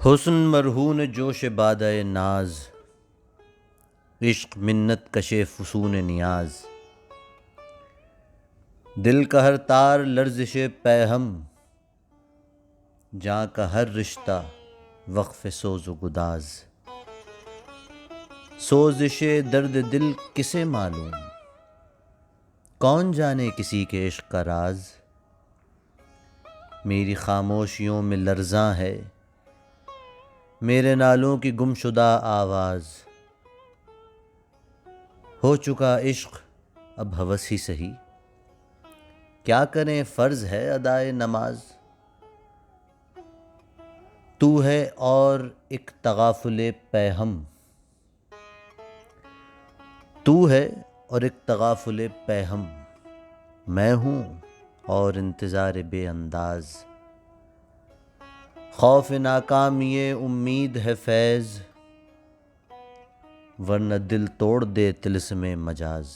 حسن مرہون جوش بادۂ ناز، عشق منت کشے فسون نیاز، دل کا ہر تار لرزش پیہم، جاں کا ہر رشتہ وقف سوز و گداز، سوزش درد دل کسے معلوم، کون جانے کسی کے عشق کا راز، میری خاموشیوں میں لرزاں ہے میرے نالوں کی گم شدہ آواز، ہو چکا عشق اب ہوس ہی سہی، کیا کریں فرض ہے ادائے نماز، تو ہے اور ایک تغافل پیہم، تو ہے اور ایک تغافل پیہم، میں ہوں اور انتظار بے انداز، خوف ناکامی امید ہے فیض، ورنہ دل توڑ دے طلسم مجاز۔